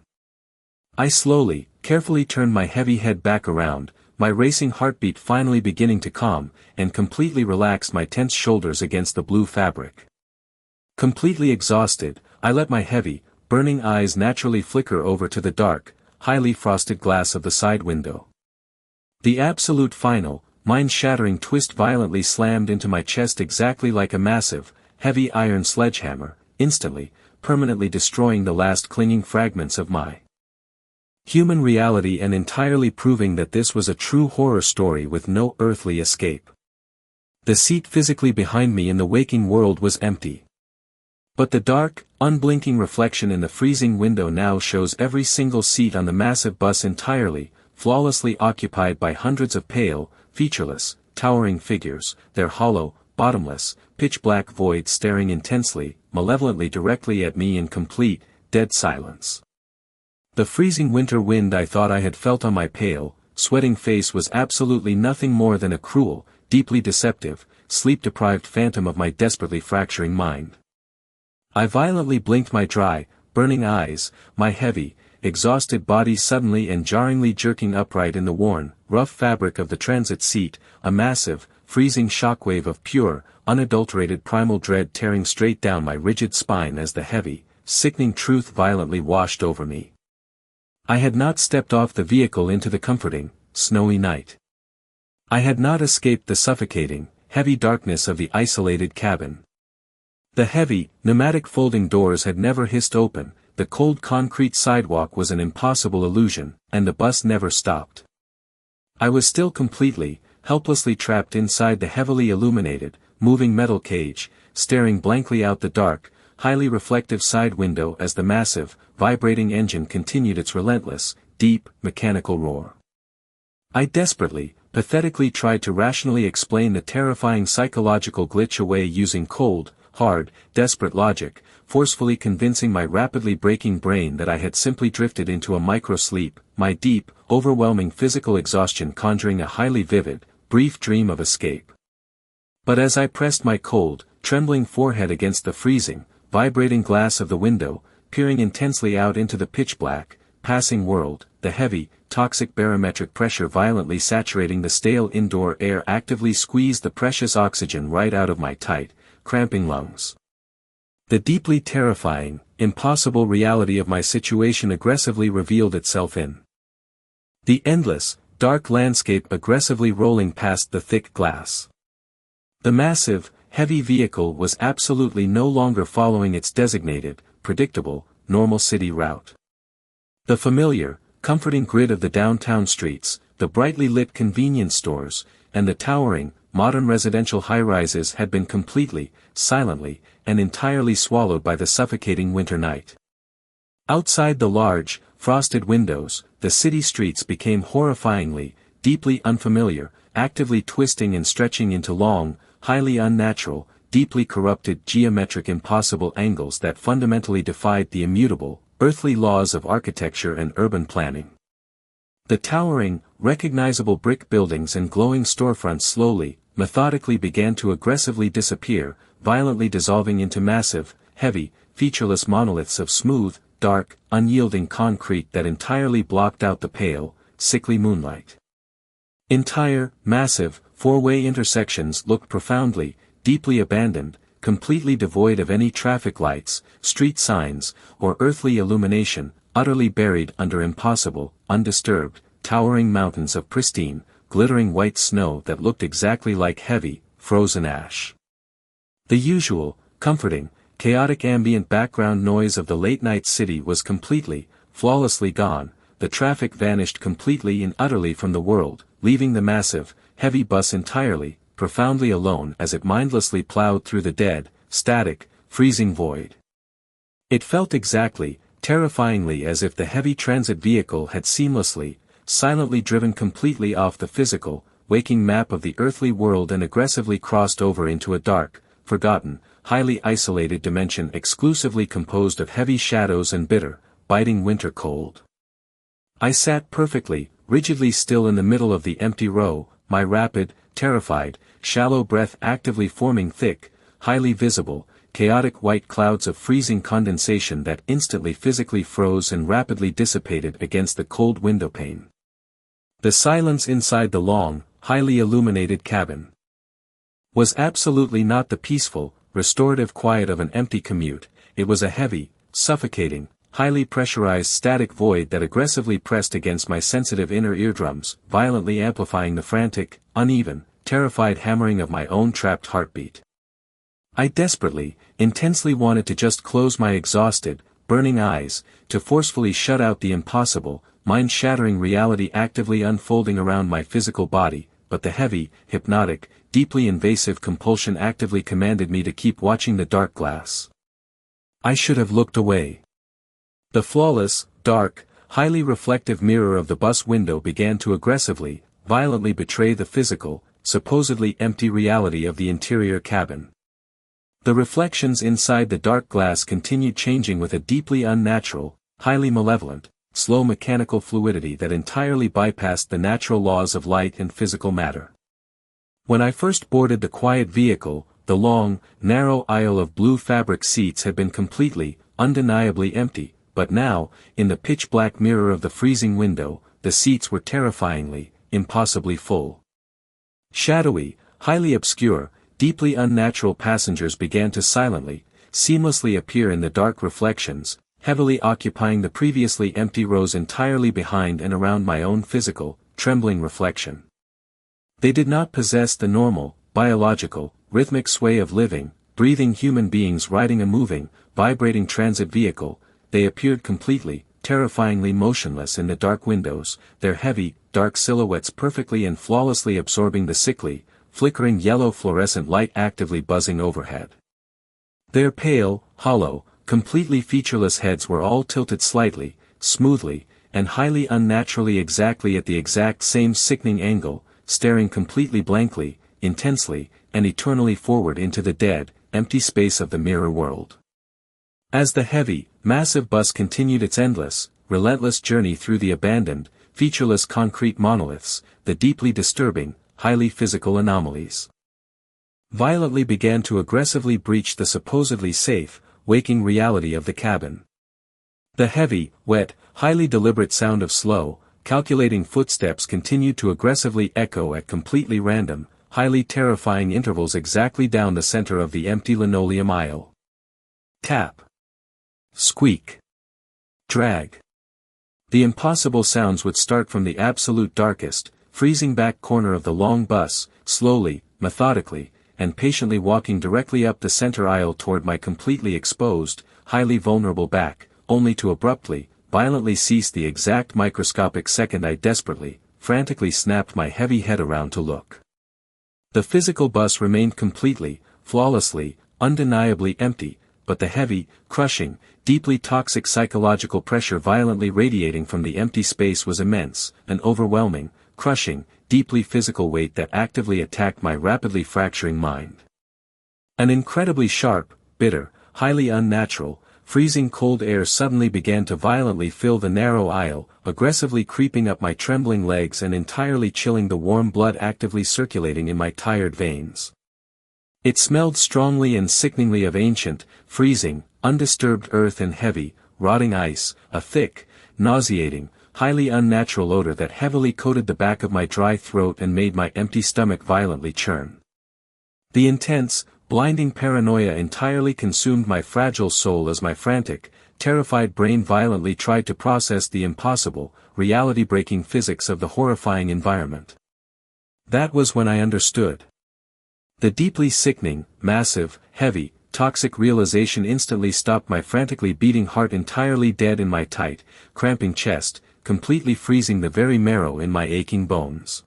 I slowly, carefully turned my heavy head back around, my racing heartbeat finally beginning to calm, and completely relaxed my tense shoulders against the blue fabric. Completely exhausted, I let my heavy, burning eyes naturally flicker over to the dark, highly frosted glass of the side window. The absolute final, mind-shattering twist violently slammed into my chest exactly like a massive, heavy iron sledgehammer, instantly, permanently destroying the last clinging fragments of my human reality and entirely proving that this was a true horror story with no earthly escape. The seat physically behind me in the waking world was empty. But the dark, unblinking reflection in the freezing window now shows every single seat on the massive bus entirely, flawlessly occupied by hundreds of pale, featureless, towering figures, their hollow, bottomless, pitch-black void staring intensely, malevolently directly at me in complete, dead silence. The freezing winter wind I thought I had felt on my pale, sweating face was absolutely nothing more than a cruel, deeply deceptive, sleep-deprived phantom of my desperately fracturing mind. I violently blinked my dry, burning eyes, my heavy, exhausted body suddenly and jarringly jerking upright in the worn, rough fabric of the transit seat, a massive, freezing shockwave of pure, unadulterated primal dread tearing straight down my rigid spine as the heavy, sickening truth violently washed over me. I had not stepped off the vehicle into the comforting, snowy night. I had not escaped the suffocating, heavy darkness of the isolated cabin. The heavy, pneumatic folding doors had never hissed open, the cold concrete sidewalk was an impossible illusion, and the bus never stopped. I was still completely, helplessly trapped inside the heavily illuminated, moving metal cage, staring blankly out the dark, highly reflective side window as the massive, vibrating engine continued its relentless, deep, mechanical roar. I desperately, pathetically tried to rationally explain the terrifying psychological glitch away using cold, hard, desperate logic, forcefully convincing my rapidly breaking brain that I had simply drifted into a micro-sleep, my deep, overwhelming physical exhaustion conjuring a highly vivid, brief dream of escape. But as I pressed my cold, trembling forehead against the freezing, vibrating glass of the window, peering intensely out into the pitch-black, passing world, the heavy, toxic barometric pressure violently saturating the stale indoor air actively squeezed the precious oxygen right out of my tight, cramping lungs. The deeply terrifying, impossible reality of my situation aggressively revealed itself in the endless, dark landscape aggressively rolling past the thick glass. The massive, heavy vehicle was absolutely no longer following its designated, predictable, normal city route. The familiar, comforting grid of the downtown streets, the brightly lit convenience stores, and the towering, modern residential high-rises had been completely, silently, and entirely swallowed by the suffocating winter night. Outside the large, frosted windows, the city streets became horrifyingly, deeply unfamiliar, actively twisting and stretching into long, highly unnatural, deeply corrupted geometric impossible angles that fundamentally defied the immutable, earthly laws of architecture and urban planning. The towering, recognizable brick buildings and glowing storefronts slowly, methodically began to aggressively disappear, violently dissolving into massive, heavy, featureless monoliths of smooth, dark, unyielding concrete that entirely blocked out the pale, sickly moonlight. Entire, massive, four-way intersections looked profoundly, deeply abandoned, completely devoid of any traffic lights, street signs, or earthly illumination, utterly buried under impossible, undisturbed, towering mountains of pristine, glittering white snow that looked exactly like heavy, frozen ash. The usual, comforting, chaotic ambient background noise of the late-night city was completely, flawlessly gone, the traffic vanished completely and utterly from the world, leaving the massive, heavy bus entirely, profoundly alone as it mindlessly plowed through the dead, static, freezing void. It felt exactly, terrifyingly as if the heavy transit vehicle had seamlessly, silently driven completely off the physical, waking map of the earthly world and aggressively crossed over into a dark, forgotten, highly isolated dimension exclusively composed of heavy shadows and bitter, biting winter cold. I sat perfectly, rigidly still in the middle of the empty row, my rapid, terrified, shallow breath actively forming thick, highly visible, chaotic white clouds of freezing condensation that instantly physically froze and rapidly dissipated against the cold windowpane. The silence inside the long, highly illuminated cabin was absolutely not the peaceful, restorative quiet of an empty commute. It was a heavy, suffocating, highly pressurized static void that aggressively pressed against my sensitive inner eardrums, violently amplifying the frantic, uneven, terrified hammering of my own trapped heartbeat. I desperately, intensely wanted to just close my exhausted, burning eyes, to forcefully shut out the impossible, mind-shattering reality actively unfolding around my physical body, but the heavy, hypnotic, deeply invasive compulsion actively commanded me to keep watching the dark glass. I should have looked away. The flawless, dark, highly reflective mirror of the bus window began to aggressively, violently betray the physical, supposedly empty reality of the interior cabin. The reflections inside the dark glass continued changing with a deeply unnatural, highly malevolent, slow mechanical fluidity that entirely bypassed the natural laws of light and physical matter. When I first boarded the quiet vehicle, the long, narrow aisle of blue fabric seats had been completely, undeniably empty, but now, in the pitch-black mirror of the freezing window, the seats were terrifyingly, impossibly full. Shadowy, highly obscure, deeply unnatural passengers began to silently, seamlessly appear in the dark reflections, heavily occupying the previously empty rows entirely behind and around my own physical, trembling reflection. They did not possess the normal, biological, rhythmic sway of living, breathing human beings riding a moving, vibrating transit vehicle. They appeared completely, terrifyingly motionless in the dark windows, their heavy, dark silhouettes perfectly and flawlessly absorbing the sickly, flickering yellow fluorescent light actively buzzing overhead. Their pale, hollow, completely featureless heads were all tilted slightly, smoothly, and highly unnaturally exactly at the exact same sickening angle, staring completely blankly, intensely, and eternally forward into the dead, empty space of the mirror world. As the heavy, massive bus continued its endless, relentless journey through the abandoned, featureless concrete monoliths, the deeply disturbing, highly physical anomalies violently began to aggressively breach the supposedly safe, waking reality of the cabin. The heavy, wet, highly deliberate sound of slow, calculating footsteps continued to aggressively echo at completely random, highly terrifying intervals exactly down the center of the empty linoleum aisle. Tap. Squeak. Drag. The impossible sounds would start from the absolute darkest, freezing back corner of the long bus, slowly, methodically, and patiently walking directly up the center aisle toward my completely exposed, highly vulnerable back, only to abruptly, violently cease the exact microscopic second I desperately, frantically snapped my heavy head around to look. The physical bus remained completely, flawlessly, undeniably empty, but the heavy, crushing, deeply toxic psychological pressure violently radiating from the empty space was immense, an overwhelming, crushing, deeply physical weight that actively attacked my rapidly fracturing mind. An incredibly sharp, bitter, highly unnatural, freezing cold air suddenly began to violently fill the narrow aisle, aggressively creeping up my trembling legs and entirely chilling the warm blood actively circulating in my tired veins. It smelled strongly and sickeningly of ancient, freezing, undisturbed earth and heavy, rotting ice, a thick, nauseating, highly unnatural odor that heavily coated the back of my dry throat and made my empty stomach violently churn. The intense, blinding paranoia entirely consumed my fragile soul as my frantic, terrified brain violently tried to process the impossible, reality-breaking physics of the horrifying environment. That was when I understood. The deeply sickening, massive, heavy, toxic realization instantly stopped my frantically beating heart entirely dead in my tight, cramping chest, completely freezing the very marrow in my aching bones.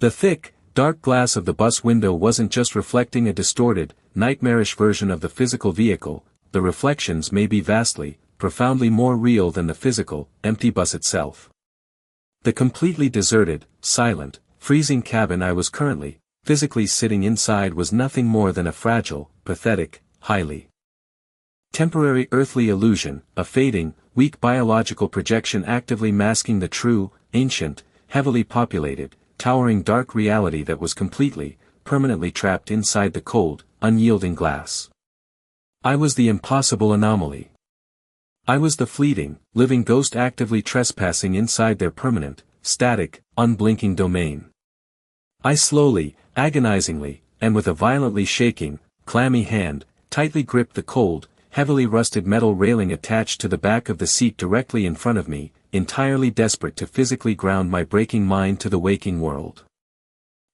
The thick, dark glass of the bus window wasn't just reflecting a distorted, nightmarish version of the physical vehicle, the reflections may be vastly, profoundly more real than the physical, empty bus itself. The completely deserted, silent, freezing cabin I was currently, physically sitting inside was nothing more than a fragile, pathetic, highly temporary earthly illusion, a fading, weak biological projection actively masking the true, ancient, heavily populated, towering dark reality that was completely, permanently trapped inside the cold, unyielding glass. I was the impossible anomaly. I was the fleeting, living ghost actively trespassing inside their permanent, static, unblinking domain. I slowly, agonizingly, and with a violently shaking, clammy hand, tightly gripped the cold, heavily rusted metal railing attached to the back of the seat directly in front of me, entirely desperate to physically ground my breaking mind to the waking world.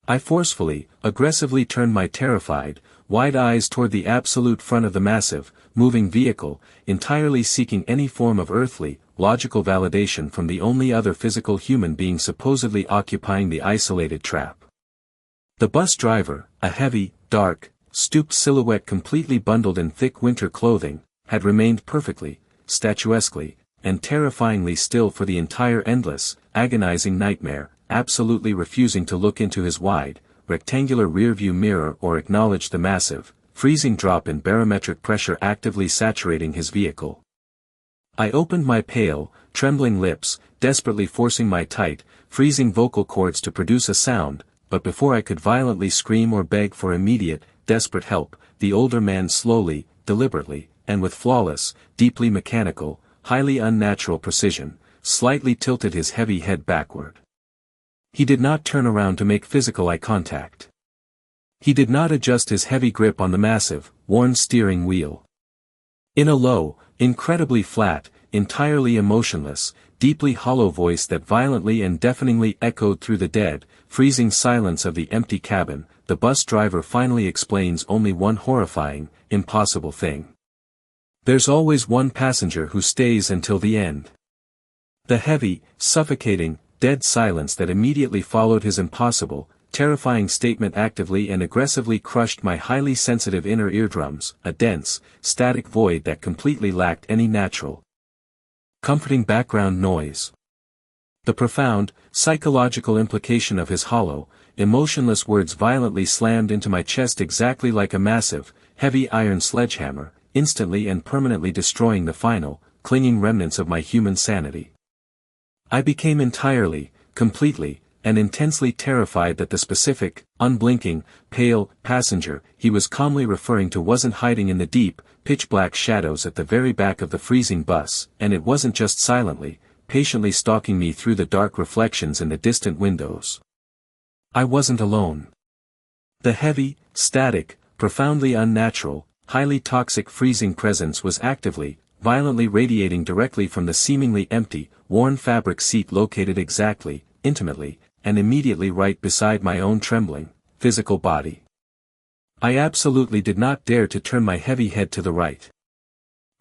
I forcefully, aggressively turned my terrified, wide eyes toward the absolute front of the massive, moving vehicle, entirely seeking any form of earthly, logical validation from the only other physical human being supposedly occupying the isolated trap. The bus driver, a heavy, dark, stooped silhouette completely bundled in thick winter clothing, had remained perfectly, statuesquely, and terrifyingly still for the entire endless, agonizing nightmare, absolutely refusing to look into his wide, rectangular rearview mirror or acknowledge the massive, freezing drop in barometric pressure actively saturating his vehicle. I opened my pale, trembling lips, desperately forcing my tight, freezing vocal cords to produce a sound, but before I could violently scream or beg for immediate, desperate help, the older man slowly, deliberately, and with flawless, deeply mechanical, highly unnatural precision, slightly tilted his heavy head backward. He did not turn around to make physical eye contact. He did not adjust his heavy grip on the massive, worn steering wheel. In a low, incredibly flat, entirely emotionless, deeply hollow voice that violently and deafeningly echoed through the dead, freezing silence of the empty cabin, the bus driver finally explains only one horrifying, impossible thing. There's always one passenger who stays until the end. The heavy, suffocating, dead silence that immediately followed his impossible, terrifying statement actively and aggressively crushed my highly sensitive inner eardrums, a dense, static void that completely lacked any natural, comforting background noise. The profound, psychological implication of his hollow, emotionless words violently slammed into my chest exactly like a massive, heavy iron sledgehammer, instantly and permanently destroying the final, clinging remnants of my human sanity. I became entirely, completely, and intensely terrified that the specific, unblinking, pale, passenger he was calmly referring to wasn't hiding in the deep, pitch-black shadows at the very back of the freezing bus, and it wasn't just silently, patiently stalking me through the dark reflections in the distant windows. I wasn't alone. The heavy, static, profoundly unnatural, highly toxic freezing presence was actively, violently radiating directly from the seemingly empty, worn fabric seat located exactly, intimately, and immediately right beside my own trembling, physical body. I absolutely did not dare to turn my heavy head to the right.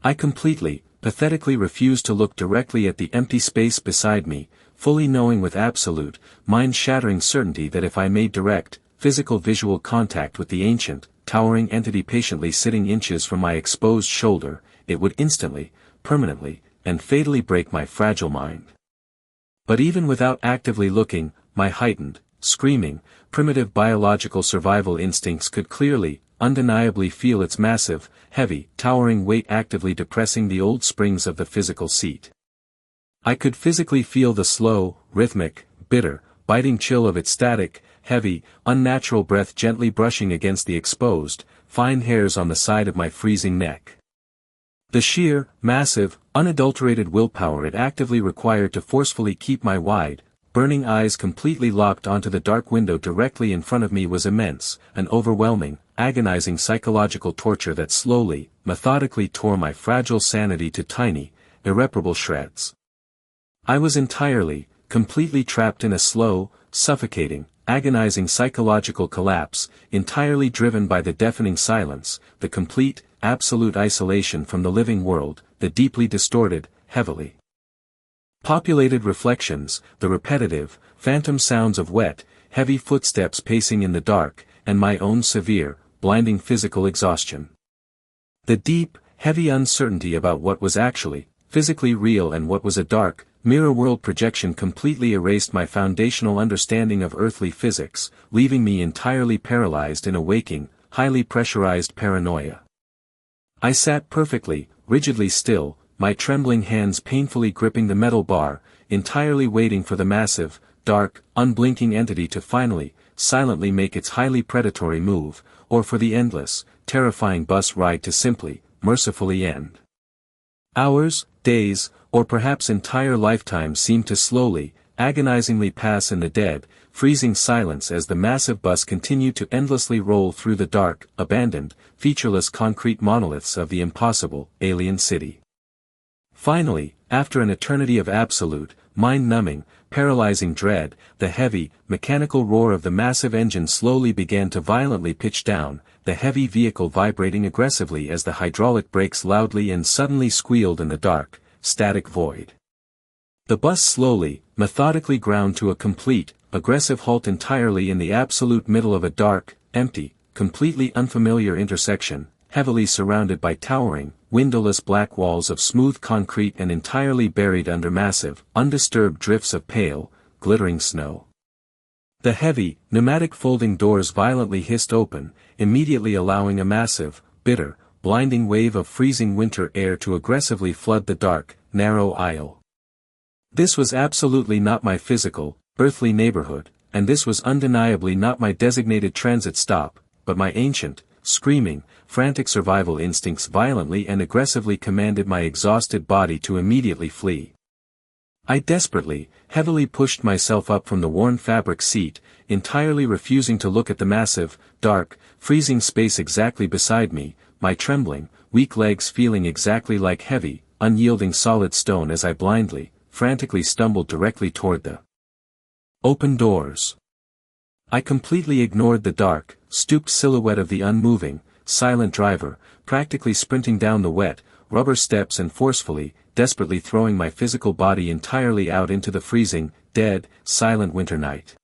I completely, pathetically refused to look directly at the empty space beside me, fully knowing with absolute, mind-shattering certainty that if I made direct, physical visual contact with the ancient, towering entity patiently sitting inches from my exposed shoulder, it would instantly, permanently, and fatally break my fragile mind. But even without actively looking, my heightened, screaming, primitive biological survival instincts could clearly, undeniably feel its massive, heavy, towering weight actively depressing the old springs of the physical seat. I could physically feel the slow, rhythmic, bitter, biting chill of its static, heavy, unnatural breath gently brushing against the exposed, fine hairs on the side of my freezing neck. The sheer, massive, unadulterated willpower it actively required to forcefully keep my wide, burning eyes completely locked onto the dark window directly in front of me was immense, an overwhelming, agonizing psychological torture that slowly, methodically tore my fragile sanity to tiny, irreparable shreds. I was entirely, completely trapped in a slow, suffocating, agonizing psychological collapse, entirely driven by the deafening silence, the complete, absolute isolation from the living world, the deeply distorted, heavily populated reflections, the repetitive, phantom sounds of wet, heavy footsteps pacing in the dark, and my own severe, blinding physical exhaustion. The deep, heavy uncertainty about what was actually, physically real and what was a dark, mirror world projection completely erased my foundational understanding of earthly physics, leaving me entirely paralyzed in a waking, highly pressurized paranoia. I sat perfectly, rigidly still, my trembling hands painfully gripping the metal bar, entirely waiting for the massive, dark, unblinking entity to finally, silently make its highly predatory move, or for the endless, terrifying bus ride to simply, mercifully end. Hours, days, or perhaps entire lifetimes seemed to slowly, agonizingly pass in the dead, freezing silence as the massive bus continued to endlessly roll through the dark, abandoned, featureless concrete monoliths of the impossible, alien city. Finally, after an eternity of absolute, mind-numbing, paralyzing dread, the heavy, mechanical roar of the massive engine slowly began to violently pitch down, the heavy vehicle vibrating aggressively as the hydraulic brakes loudly and suddenly squealed in the dark, static void. The bus slowly, methodically ground to a complete, aggressive halt entirely in the absolute middle of a dark, empty, completely unfamiliar intersection, heavily surrounded by towering, windowless black walls of smooth concrete and entirely buried under massive, undisturbed drifts of pale, glittering snow. The heavy, pneumatic folding doors violently hissed open, immediately allowing a massive, bitter, blinding wave of freezing winter air to aggressively flood the dark, narrow aisle. This was absolutely not my physical, earthly neighborhood, and this was undeniably not my designated transit stop, but my ancient, screaming, frantic survival instincts violently and aggressively commanded my exhausted body to immediately flee. I desperately, heavily pushed myself up from the worn fabric seat, entirely refusing to look at the massive, dark, freezing space exactly beside me, my trembling, weak legs feeling exactly like heavy, unyielding solid stone as I blindly, frantically stumbled directly toward the open doors. I completely ignored the dark, stooped silhouette of the unmoving, silent driver, practically sprinting down the wet, rubber steps and forcefully, desperately throwing my physical body entirely out into the freezing, dead, silent winter night.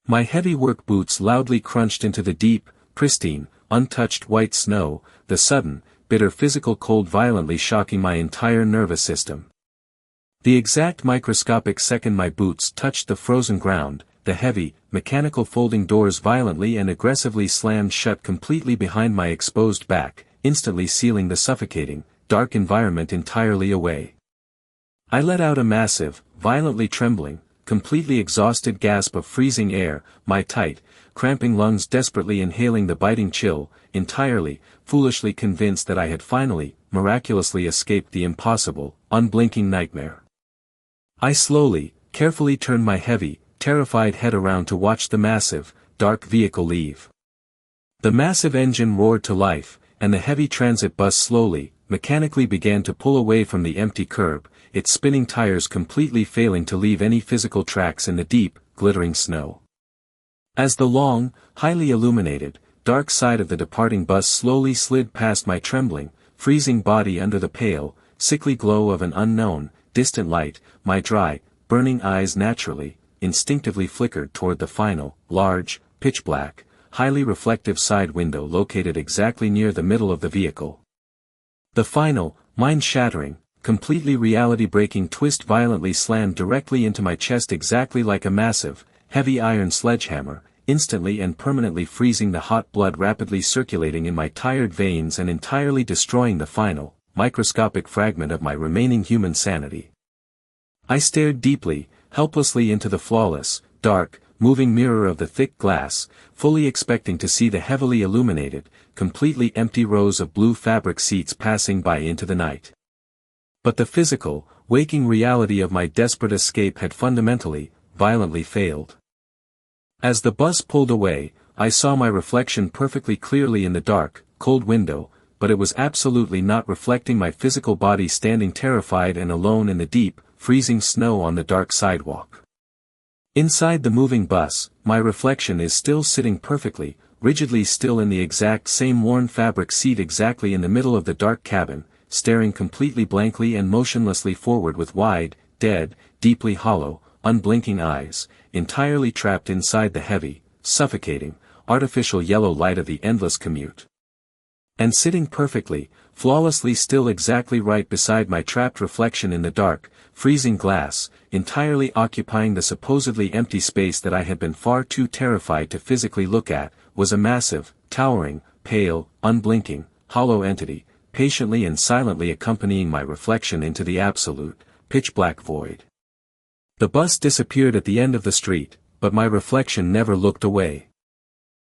My heavy work boots loudly crunched into the deep, pristine, untouched white snow, the sudden, bitter physical cold violently shocking my entire nervous system. The exact microscopic second my boots touched the frozen ground, the heavy, mechanical folding doors violently and aggressively slammed shut completely behind my exposed back, instantly sealing the suffocating, dark environment entirely away. I let out a massive, violently trembling, completely exhausted gasp of freezing air, my tight, cramping lungs desperately inhaling the biting chill, entirely, foolishly convinced that I had finally, miraculously escaped the impossible, unblinking nightmare. I slowly, carefully turned my heavy, terrified head around to watch the massive, dark vehicle leave. The massive engine roared to life, and the heavy transit bus slowly, mechanically began to pull away from the empty curb, its spinning tires completely failing to leave any physical tracks in the deep, glittering snow. As the long, highly illuminated, dark side of the departing bus slowly slid past my trembling, freezing body under the pale, sickly glow of an unknown, distant light, my dry, burning eyes naturally, instinctively flickered toward the final, large, pitch-black, highly reflective side window located exactly near the middle of the vehicle. The final, mind-shattering, completely reality-breaking twist violently slammed directly into my chest exactly like a massive, heavy iron sledgehammer, instantly and permanently freezing the hot blood rapidly circulating in my tired veins and entirely destroying the final, microscopic fragment of my remaining human sanity. I stared deeply, helplessly into the flawless, dark, moving mirror of the thick glass, fully expecting to see the heavily illuminated, completely empty rows of blue fabric seats passing by into the night. But the physical, waking reality of my desperate escape had fundamentally, violently failed. As the bus pulled away, I saw my reflection perfectly clearly in the dark, cold window, but it was absolutely not reflecting my physical body standing terrified and alone in the deep, freezing snow on the dark sidewalk. Inside the moving bus, my reflection is still sitting perfectly, rigidly still in the exact same worn fabric seat exactly in the middle of the dark cabin, staring completely blankly and motionlessly forward with wide, dead, deeply hollow, unblinking eyes, entirely trapped inside the heavy, suffocating, artificial yellow light of the endless commute. And sitting perfectly, flawlessly still exactly right beside my trapped reflection in the dark, freezing glass, entirely occupying the supposedly empty space that I had been far too terrified to physically look at, was a massive, towering, pale, unblinking, hollow entity, patiently and silently accompanying my reflection into the absolute, pitch-black void. The bus disappeared at the end of the street, but my reflection never looked away.